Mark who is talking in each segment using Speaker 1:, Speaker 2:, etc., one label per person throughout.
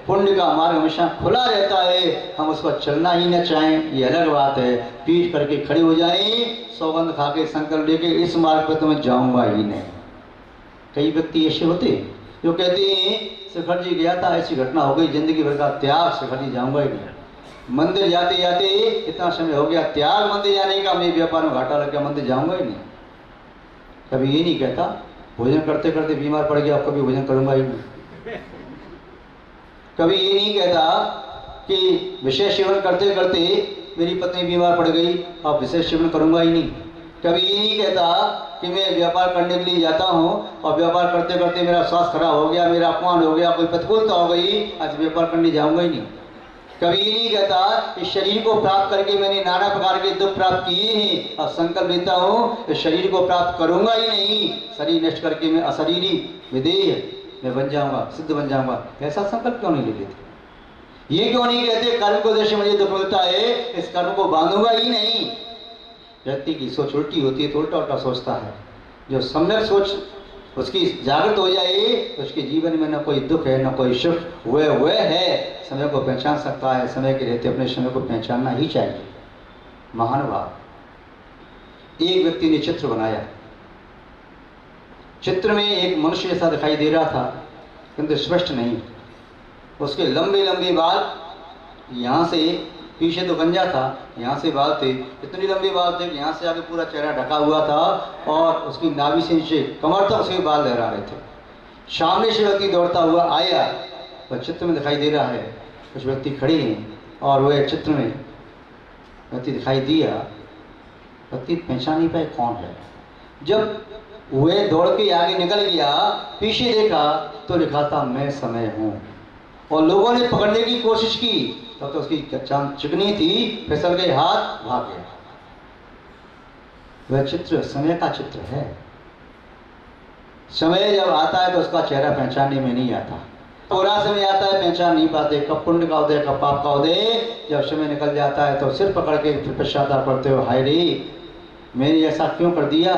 Speaker 1: पुण्य का मार्ग हमेशा खुला रहता है, हम उसको चलना ही न चाहें ये अलग बात है। पीठ करके खड़े हो जाएं, सौगंध खा के संकल्प लेके इस मार्ग पर तो मैं जाऊँगा ही नहीं। कई व्यक्ति ऐसे होते जो कहते हैं शिखर जी गया था, ऐसी घटना हो गई, जिंदगी भर का त्याग, शिखर जी जाऊँगा ही नहीं। मंदिर जाते जाते इतना समय हो गया त्याग मंदिर जाने का, मैं व्यापार में घाटा लग गया, मंदिर जाऊँगा ही नहीं। कभी ये नहीं कहता भोजन करते करते बीमार पड़ गया, अब कभी भोजन करूँगा ही नहीं। कभी ये नहीं कहता कि विशेष सेवन करते करते मेरी पत्नी बीमार पड़ गई, अब विशेष सेवन करूँगा ही नहीं। कभी ये नहीं कहता कि मैं व्यापार करने के लिए जाता हूँ और व्यापार करते करते मेरा स्वास्थ्य खराब हो गया, मेरा अपमान हो गया, कोई प्रतिकूलता हो गई, आज व्यापार करने जाऊँगा ही नहीं। कभी ये नहीं कहता इस शरीर को प्राप्त करके मैंने नाना प्रकार के दुख प्राप्त किए हैं, और संकल्प लेता हूँ इस शरीर को प्राप्त करूँगा ही नहीं, शरीर नष्ट करके मैं अशरीरी विदेह मैं बन जाऊँगा, सिद्ध बन जाऊँगा। ऐसा संकल्प क्यों नहीं ले लेते? ये क्यों नहीं कहते कर्म को दृश्य मुझे दुख मिलता है, इस कर्म को बांधूंगा ही नहीं। व्यक्ति की सोच उल्टी होती है तो उल्टा उल्टा सोचता है। जो सम्यक सोच उसकी जागृत हो जाए तो उसके जीवन में न कोई दुख है न कोई सुख, वह है समय को पहचान सकता है। समय के रहते अपने समय को पहचानना ही चाहिए। महानुभाव, एक व्यक्ति ने चित्र बनाया, चित्र में एक मनुष्य जैसा दिखाई दे रहा था किंतु स्पष्ट नहीं। उसके लंबे लंबे बाल, यहाँ से पीछे तो गंजा था, यहाँ से बाल थे, इतनी लंबे बाल थे कि यहाँ से आगे पूरा चेहरा ढका हुआ था और उसकी नाभि से नीचे कमर तक उसके बाल लहरा रहे थे। सामने से व्यक्ति दौड़ता हुआ आया, वह चित्र में दिखाई दे रहा है, कुछ व्यक्ति खड़े हैं और वह चित्र में व्यक्ति दिखाई दिया, व्यक्ति पहचान नहीं पाए कौन है। जब वह दौड़ के आगे निकल गया, पीछे देखा तो लिखा था मैं समय हूँ, और लोगों ने पकड़ने की कोशिश की तब तो उसकी चांद चिकनी थी, फिसल गए, हाथ भाग गया। वह चित्र समय का चित्र है। समय जब आता है तो उसका चेहरा पहचानने में नहीं आता। पूरा समय आता है पहचान नहीं पाते, कब पुण्य का उदय कब पाप का उदय। जब समय निकल जाता है तो सिर पकड़ के फिर पश्चाताप करते हो, हाय रे मैंने ऐसा क्यों कर दिया,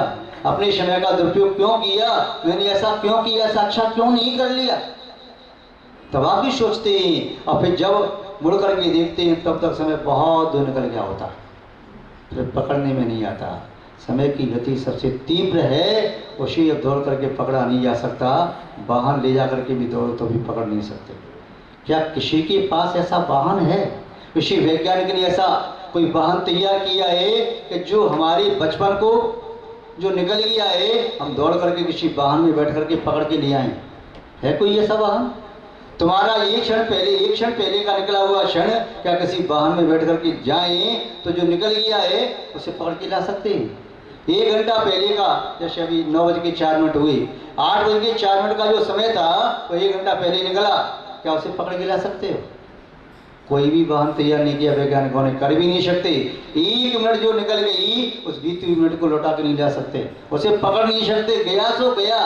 Speaker 1: अपने समय का दुरुपयोग क्यों किया, मैंने ऐसा क्यों किया, ऐसा अच्छा क्यों नहीं कर लिया। तब आप भी सोचते हैं और फिर जब मुड़ करके देखते हैं तब तक समय बहुत दूर निकल गया होता, फिर पकड़ने में नहीं आता। समय की गति सबसे तीव्र है, उसे अब दौड़ करके पकड़ा नहीं जा सकता। वाहन ले जा करके भी दौड़ो तो भी पकड़ नहीं सकते। क्या किसी के पास ऐसा वाहन है, किसी वैज्ञानिक ने ऐसा कोई वाहन तैयार किया है कि जो हमारे बचपन को जो निकल गया है हम दौड़ करके किसी वाहन में बैठ करके पकड़ के ले आए? है कोई ऐसा वाहन? तुम्हारा एक क्षण पहले का निकला हुआ क्षण क्या किसी वाहन में बैठ करके जाएं तो जो निकल गया है उसे पकड़ के ला सकते हैं? 1 घंटा पहले का, जैसे अभी 9:04 हुए, 8:04 का जो समय था वो 1 घंटा पहले निकला, क्या उसे पकड़ के ला सकते हो? कोई भी वाहन तैयार नहीं किया वैज्ञानिकों ने, कर भी नहीं सकते। 1 मिनट जो निकल गई उस बीती हुई मिनट को लौटा के नहीं ला सकते, उसे पकड़ नहीं सकते। गया सो गया,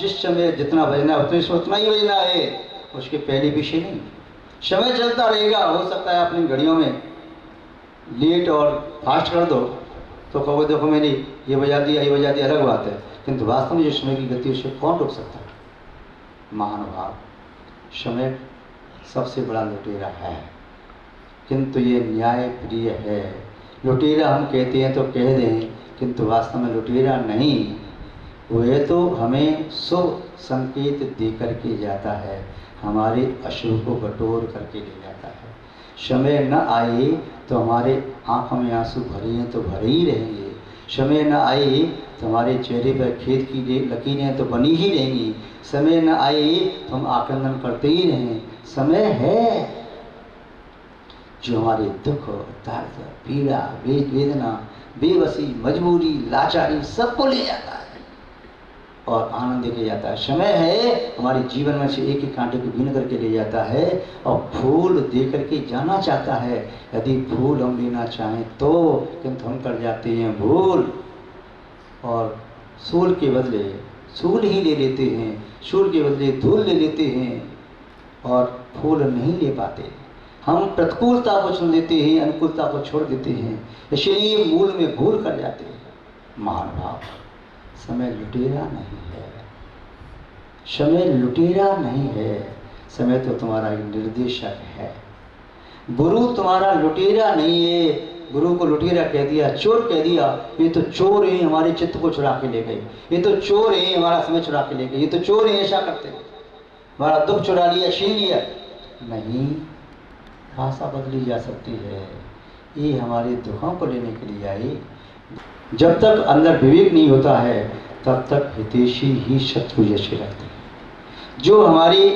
Speaker 1: जिस समय जितना बजना उतने से उतना ही बजना है, उसके पहले पीछे नहीं। समय चलता रहेगा, हो सकता है अपनी घड़ियों में लेट और फास्ट कर दो तो कहो देखो मैंने ये बजा दिया ये बजा दिया, अलग बात है, किंतु वास्तव में जो समय की गति उसे कौन रोक सकता है? महानुभाव, समय सबसे बड़ा लुटेरा है, किंतु ये न्याय प्रिय है। लुटेरा हम कहते हैं तो कह दें, किंतु वास्तव में लुटेरा नहीं, वह तो हमें शुभ संकेत दे करके जाता है, हमारे अशुभ को बटोर करके ले जाता है। समय न आए तो हमारे आँखों में आंसू भरे हैं तो भरे ही रहेंगे, समय न आए तो हमारे चेहरे पर खेद की लकीरें तो बनी ही रहेंगी, समय न आए तो हम आक्रंदन करते ही रहें। समय है जो हमारे दुख, दर्द, पीड़ा, वेदना, बेबसी, मजबूरी, लाचारी सबको ले जाता है और आनंद देके जाता है। समय है हमारे जीवन में से एक एक कांटे को बीन करके ले जाता है और फूल दे करके जाना चाहता है। यदि फूल हम लेना चाहें तो, किंतु हम कर जाते हैं भूल और सूल के बदले सूल ही ले लेते हैं, सूल के बदले धूल ले लेते हैं और फूल नहीं ले पाते। हम प्रतिकूलता को चुन लेते हैं, अनुकूलता को छोड़ देते हैं, इसलिए मूल में भूल कर जाते हैं। महानुभाव, समय लुटेरा नहीं है, समय लुटेरा नहीं है, समय तो तुम्हारा एक निर्देशक है। गुरु तुम्हारा लुटेरा नहीं है। गुरु को लुटेरा कह दिया, चोर कह दिया, ये तो चोर है, हमारे चित्त को चुरा के ले गए, ये तो चोर है, हमारा समय चुरा के ले गए, ये तो चोर है, ऐसा करते हैं, हमारा दुख चुरा लिया, छीन लिया। नहीं, भाषा बदली जा सकती है। ये हमारे दुखों को लेने के लिए आई। जब तक अंदर विवेक नहीं होता है तब तक हितैषी ही शत्रु जैसे लगते हैं। जो हमारी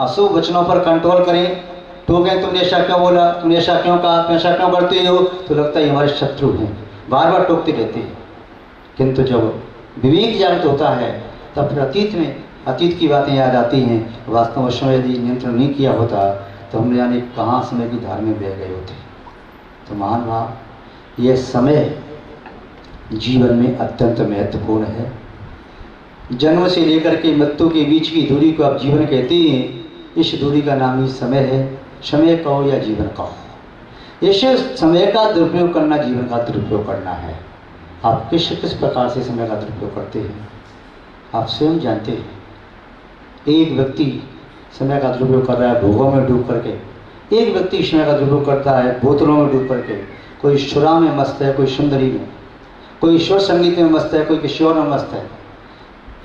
Speaker 1: अशुभ वचनों पर कंट्रोल करें, टोकें, तुमने ऐसा क्यों बोला, तुमने ऐसा क्यों कहा, तुम ऐसा क्यों करते हो, तो लगता है हमारे शत्रु हैं, बार बार टोकते रहते हैं। किंतु जब विवेक जागृत होता है तब फिर अतीत की बातें याद आती हैं। वास्तव में समय यदि नियंत्रण नहीं किया होता तो हम जाने कहाँ समय की धार में बह गए होते। तो महान भाव, यह समय जीवन में अत्यंत महत्वपूर्ण है। जन्म से लेकर के मृत्यु के बीच की दूरी को आप जीवन कहते हैं। इस दूरी का नाम ही समय है। समय कहो या जीवन कहो, इस समय का दुरुपयोग करना जीवन का दुरुपयोग करना है। आप किस किस प्रकार से समय का दुरुपयोग करते हैं आप स्वयं जानते हैं। एक व्यक्ति समय का दुरुपयोग कर रहा है भोगों में डूब करके, एक व्यक्ति समय का दुरुपयोग करता है बोतलों में डूब करके। कोई शुरा में मस्त है, कोई सुंदरी में, कोई ईश्वर संगीत में मस्त है, कोई किसी और में मस्त है।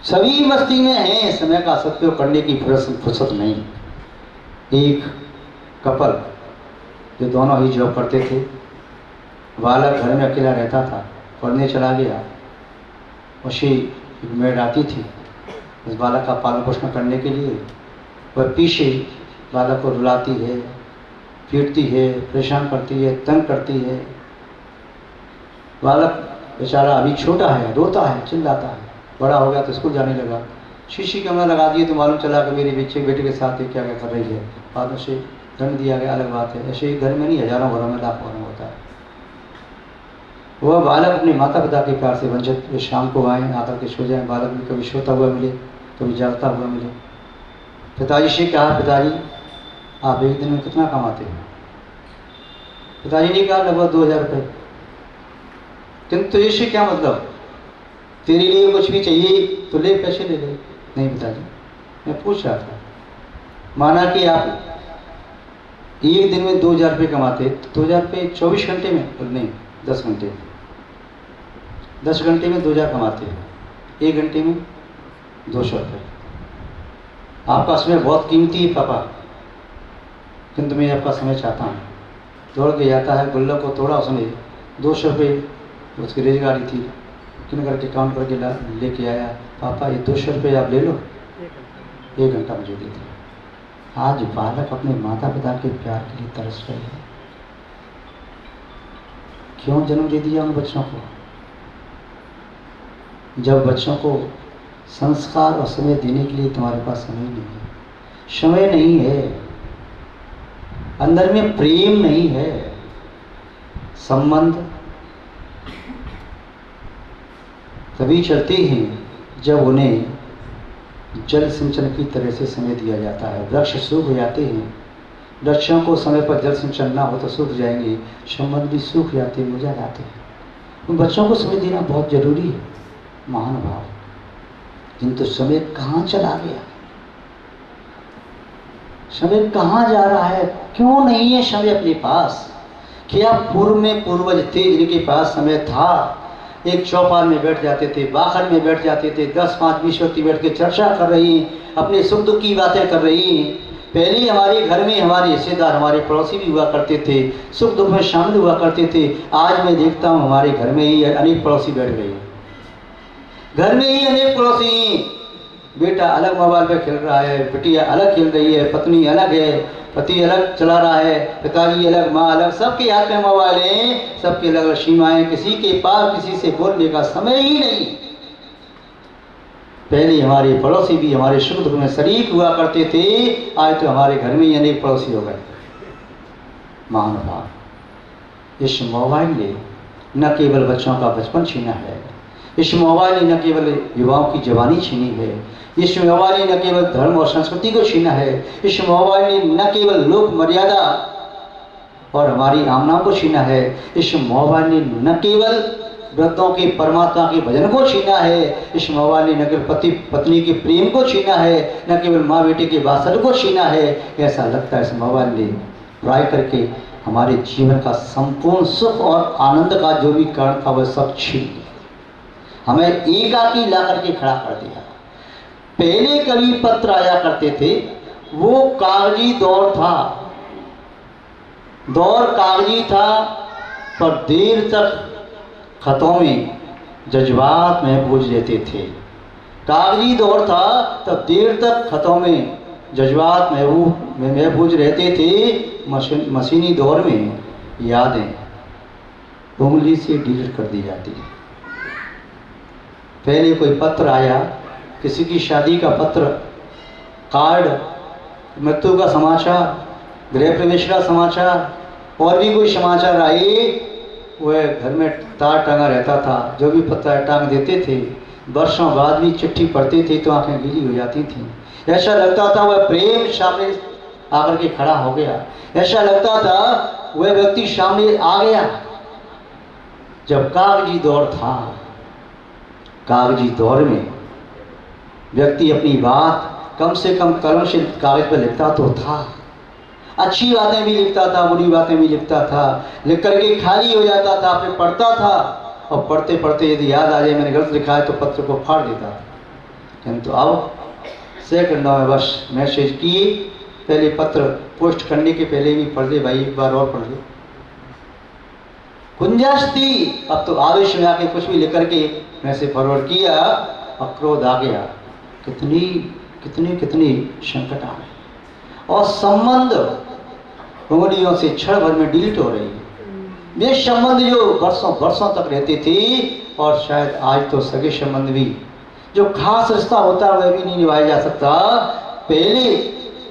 Speaker 1: सभी मस्ती में हैं, समय का सदुपयोग करने की फुर्सत नहीं। एक कपल जो दोनों ही जॉब करते थे, बालक घर में अकेला रहता था, पढ़ने चला गया। उसी एक मेड आती थी उस बालक का पालन पोषण करने के लिए। वह पीछे बालक को रुलाती है, पीटती है, परेशान करती है, तंग करती है। बालक बेचारा अभी छोटा है, रोता है, चिल्लाता है। बड़ा हो गया तो स्कूल जाने लगा। शीशी कैमरा लगा दिए तो मालूम चला कि मेरे बेटे के साथ ये क्या क्या कर रही है। बाद में से दंड दिया गया, अलग बात है। ऐसे ही घर में नहीं, हजारों घरों में, लाखों घरों में होता है। वह बालक अपने माता पिता के प्यार से वंचित। वे शाम को आए, आकर के सो जाएं। बालक भी कभी सोता हुआ मिले, कभी जागता हुआ मिले। पिताजी से कहा, पिताजी आप एक दिन में कितना कमाते हैं? पिताजी ने कहा, लगभग 2000 रुपये। किंतु इससे क्या मतलब, तेरे लिए कुछ भी चाहिए तो ले, पैसे ले ले। नहीं पिताजी, मैं पूछ रहा था, माना कि आप एक दिन में 2000 रुपये कमाते, तो 2000 रुपये 24 घंटे में, नहीं 10 घंटे में, 10 घंटे में 2000 कमाते हैं, 1 घंटे में 200 रुपये। आपका समय बहुत कीमती है पापा, किंतु मैं आपका समय चाहता हूँ। दौड़ के जाता है, गुल्लक को तोड़ा, उसने 200 रुपये उसकी रेजगारी थी, किन करके काउंट करके लेके आया। पापा ये 200 रुपये आप ले लो, 1 घंटा मुझे दे दिया। आज बालक अपने माता पिता के प्यार के लिए तरस रहे हैं। क्यों जन्म दे दिया उन बच्चों को? जब बच्चों को संस्कार और समय देने के लिए तुम्हारे पास समय नहीं है, समय नहीं है, अंदर में प्रेम नहीं है, संबंध तभी चलते हैं जब उन्हें जल सिंचन की तरह से समय दिया जाता है। वृक्ष सूख जाते हैं, वृक्षों को समय पर जल सिंचन ना हो तो सूख जाएंगे, संबंध भी सूख जाते, मुरझा जाते हैं। उन बच्चों को समय देना बहुत जरूरी है महान भाव। किंतु समय कहाँ चला गया, समय कहाँ जा रहा है? क्यों नहीं है समय अपने पास? क्या पूर्व में पूर्वज थे जिनके पास समय था? एक चौपाल में बैठ जाते थे, बाखर में बैठ जाते थे, 10-5-20 व्यक्ति बैठ के चर्चा कर रही हैं, अपने सुख दुख की बातें कर रही हैं। पहले हमारे घर में हमारे हिस्सेदार, हमारे पड़ोसी भी हुआ करते थे, सुख दुख में शामिल हुआ करते थे। आज मैं देखता हूँ हमारे घर में ही अनेक पड़ोसी बैठ गए हैं, घर में ही अनेक पड़ोसी। बेटा अलग मोबाइल पे खेल रहा है, बिटिया अलग खेल रही है, पत्नी अलग है, पति अलग चला रहा है, पिताजी अलग, माँ अलग, सबके हाथ में मोबाइल है, सबके अलग अलग सीमाएं, किसी के पास किसी से बोलने का समय ही नहीं। पहले हमारे पड़ोसी भी हमारे सुख दुख में शरीक हुआ करते थे, आज तो हमारे घर में ही अनेक पड़ोसी हो गए। महान भाव, इस मोबाइल ने न केवल बच्चों का बचपन छीना है, इस मोबाइल ने न केवल युवाओं की जवानी छीनी है, इस मोबाइल ने न केवल धर्म और संस्कृति को छीना है, इस मोबाइल ने न केवल लोक मर्यादा और हमारी आमनाओं को छीना है, इस मोबाइल ने न केवल वृद्धों के परमात्मा के भजन को छीना है। इस मोबाइल ने न केवल पति पत्नी के प्रेम को छीना है, न केवल माँ बेटे के वात्सल्य को छीना है। ऐसा लगता है इस मोबाइल ने ट्राई करके हमारे जीवन का संपूर्ण सुख और आनंद का जो भी कारण था वह सब छीन लिया, हमें एकाकी ला करके खड़ा कर दिया। पहले कभी पत्र आया करते थे, वो कागजी दौर था, दौर कागजी था, पर देर तक खतों में जज्बात महफूज रहते थे। कागजी दौर था तब देर तक खतों में जज्बात महफूज रहते थे। मशीनी दौर में यादें उंगली से डिलीट कर दी जाती है। पहले कोई पत्र आया, किसी की शादी का पत्र, कार्ड, मृत्यु का समाचार, गृह प्रवेश का समाचार और भी कोई समाचार आए, वह घर में तार टंगा रहता था। जो भी पत्र टांग देते थे, वर्षों बाद भी चिट्ठी पढ़ते थे तो आंखें गीली हो जाती थीं। ऐसा लगता था वह प्रेम सामने आकर के खड़ा हो गया, ऐसा लगता था वह व्यक्ति सामने आ गया। जब कागजी दौर था, कागजी दौर में व्यक्ति अपनी बात कम से कम कलम से कागज पर लिखता तो था, अच्छी बातें भी लिखता था, बुरी बातें भी लिखता था, लिख करके खाली हो जाता था, फिर पढ़ता था और पढ़ते पढ़ते यदि याद आ जाए मैंने गलत लिखा है तो पत्र को फाड़ देता था। किंतु अब सेकंडों में बस मैसेज किए, पहले पत्र पोस्ट करने के पहले भी पढ़ ले भाई, एक बार और पढ़ ले। गुंजाइश थी, अब तो आवेश में आके कुछ भी लिख करके मैसेज फॉरवर्ड किया और क्रोध आ गया। कितनी कितनी कितनी संकट आ गए और संबंध उंगलियों से क्षण भर में डिलीट हो रही है। वे संबंध जो वर्षों वर्षों तक रहते थे, और शायद आज तो सगे संबंध भी, जो खास रिश्ता होता है वह भी नहीं निभाया जा सकता। पहले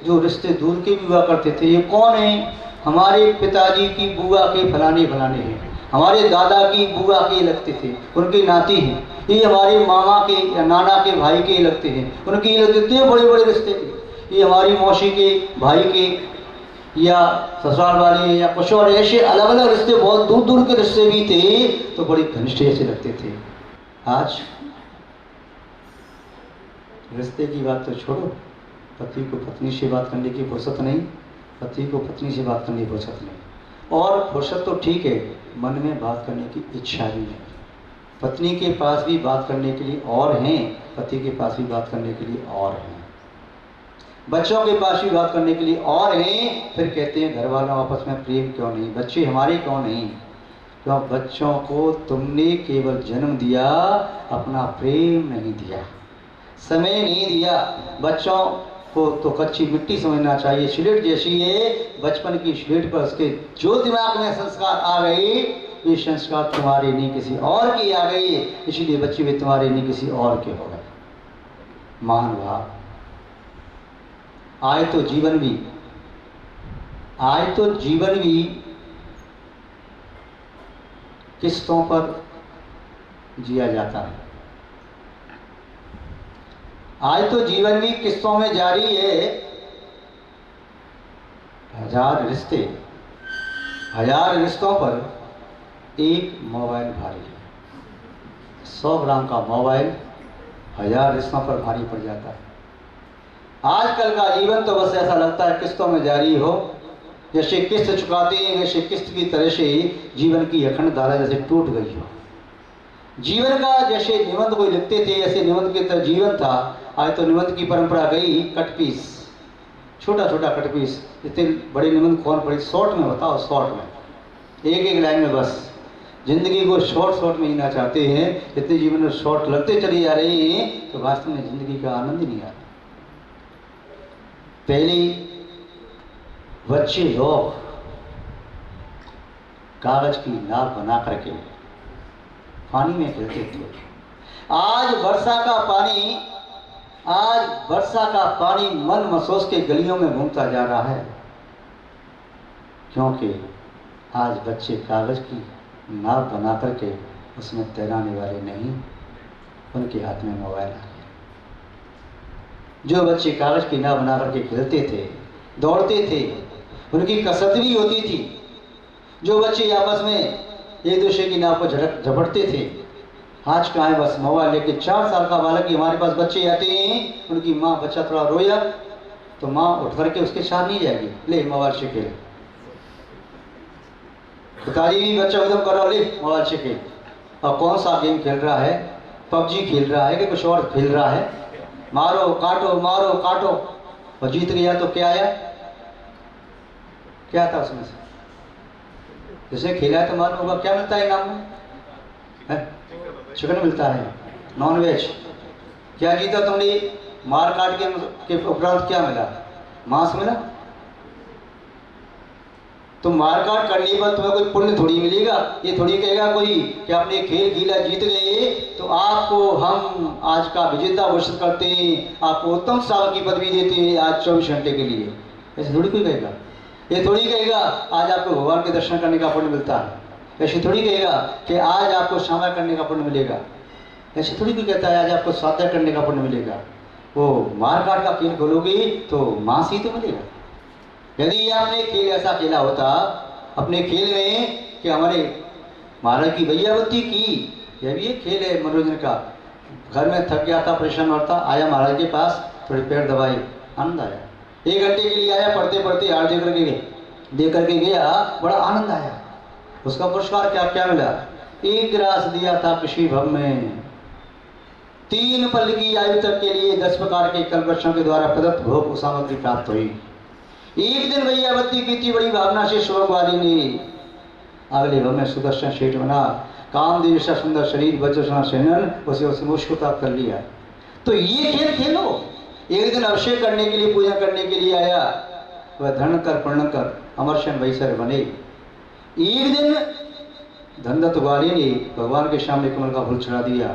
Speaker 1: जो रिश्ते दूर के भी हुआ करते थे, ये कौन है, हमारे पिताजी की बुआ के फलाने फलाने हैं, हमारे दादा की बुआ के लगते थे, उनके नाती हैं, ये हमारे मामा के या नाना के भाई के लगते हैं, उनके ये लगते थे, बड़े बड़े रिश्ते थे। ये हमारी मौसी के भाई के या ससुराल वाले या कुछ और ऐसे अलग अलग रिश्ते, बहुत दूर दूर के रिश्ते भी थे, तो बड़ी घनिष्ठ ऐसे लगते थे। आज रिश्ते की बात तो छोड़ो, पति को पत्नी से बात करने की फुर्सत नहीं, पति को पत्नी से बात करने की फुर्सत नहीं। और फुर्सत तो ठीक है, मन में बात करने की इच्छा भी नहीं। पत्नी के पास भी बात करने के लिए और हैं, पति के पास भी बात करने के लिए और हैं, बच्चों के पास भी बात करने के लिए और हैं। फिर कहते हैं घर वालों आपस में प्रेम क्यों नहीं, बच्चे हमारे क्यों नहीं? क्यों? बच्चों को तुमने केवल जन्म दिया, अपना प्रेम नहीं दिया, समय नहीं दिया। बच्चों को तो कच्ची मिट्टी समझना चाहिए, स्लेट जैसी है। बचपन की स्लेट पर उसके जो दिमाग में संस्कार आ गए, ये संस्कार तुम्हारे नहीं किसी और की आ गई, इसलिए बच्चे भी तुम्हारे नहीं किसी और के हो गए। महान भाव आए तो जीवन भी, आए तो जीवन भी किस्तों पर जिया जाता है। आज तो जीवन भी किस्तों में जारी है। हजार रिश्ते, हजार रिश्तों पर एक मोबाइल भारी है। 100 ग्राम का मोबाइल हजार रिश्तों पर भारी पड़ जाता है। आजकल का जीवन तो बस ऐसा लगता है किस्तों में जारी हो, जैसे किस्त चुकाते हैं वैसे किस्त की तरह से जीवन की अखंड धारा जैसे टूट गई हो। जीवन का जैसे निबंध कोई लिखते थे, ऐसे निबंध की तरह जीवन था। आज तो निबंध की परंपरा गई कट पीस, छोटा छोटा कट पीस। इतने बड़े निबंध कौन पढ़े? शॉर्ट में बताओ, शॉर्ट में एक एक लाइन में बस। जिंदगी को शॉर्ट शॉर्ट में जीना चाहते हैं, इतने जीवन में शॉर्ट लगते चले जा रहे हैं तो वास्तव में जिंदगी का आनंद ही नहीं आता। पहले बच्चे लोग कागज की नाव बना करके पानी में खेलते थे। आज वर्षा का पानी मन महसूस के गलियों में घूमता जा रहा है, क्योंकि आज बच्चे कागज की नाव बना करके उसमें तैराने वाले नहीं, उनके हाथ में मोबाइल आ गया। जो बच्चे कागज की नाव बना करके खेलते थे, दौड़ते थे, उनकी कसरत भी होती थी। जो बच्चे आपस में एक दूसरे की नाव को झपटते थे। आज कहाँ है, बस मोबाइल लेके 4 साल का बालक की हमारे पास बच्चे आते हैं, उनकी माँ बच्चा थोड़ा रोया तो माँ उठ करके उसके साथ नहीं जाएगी, ले मोबाइल से खेल। पिताजी भी बच्चा उधम करो, ले मोबाइल से खेल। और कौन सा गेम खेल रहा है, पबजी खेल रहा है कि कुछ और खेल रहा है, मारो काटो मारो काटो, और जीत गया तो क्या आया, क्या था उसमें से? जैसे खेला है तो मालूम होगा क्या मिलता है इनाम में, चिकन मिलता है, नॉन वेज। क्या जीता तुमने, मार काट के उपरांत क्या मिला, मांस मिला। तो मार काट करने पर तुम्हें कोई पुण्य थोड़ी मिलेगा। ये थोड़ी कहेगा कोई कि आपने खेल खेला जीत गए तो आपको हम आज का विजेता घोषित करते हैं, आपको उत्तम श्रावक की पदवी देते हैं आज 24 घंटे के लिए। ऐसे थोड़ी कोई कहेगा। ये थोड़ी कहेगा आज आपको भगवान के दर्शन करने का पुण्य मिलता है। ऐसे थोड़ी कहेगा कि आज आपको क्षमा करने का पुण्य मिलेगा। ऐसे थोड़ी कोई कहता है आज आपको स्वाध्याय करने का पुण्य मिलेगा। वो मार काट का खेल खोलोगे तो मांस ही तो मिलेगा। यदि आपने खेल ऐसा खेला होता अपने खेल में कि हमारे महाराज की भैयावती की, यह भी एक खेल है मनोरंजन का। घर में थक गया था, परेशान होता, आया महाराज के पास, थोड़ी पैर दबाई, आनंद आया। 1 घंटे के लिए आया, पढ़ते पढ़ते हार दे करके गया, बड़ा आनंद आया। उसका पुरस्कार क्या क्या मिला, 1 गिलास दिया था कृषि भव में। 3 पल की आयु तक के लिए 10 प्रकार के कल्पवृक्षों के द्वारा प्रदत्त भोग सामग्री प्राप्त हुई। एक दिन भैयावती की थी बड़ी भावना से सुभगवादी ने अगले भव में सुदर्शन शेठ बना, कामदेव सा सुंदर शरीर वज्रसना सेनन, उसे उसने मुश्किल कर लिया। तो ये खेल खेलो। एक दिन अभिषेक करने के लिए, पूजा करने के लिए आया, वह धन कर पर्ण कर अमरशन वैसर बने। एक दिन धनदत्त वाली ने भगवान के सामने कमल का फूल चढ़ा दिया।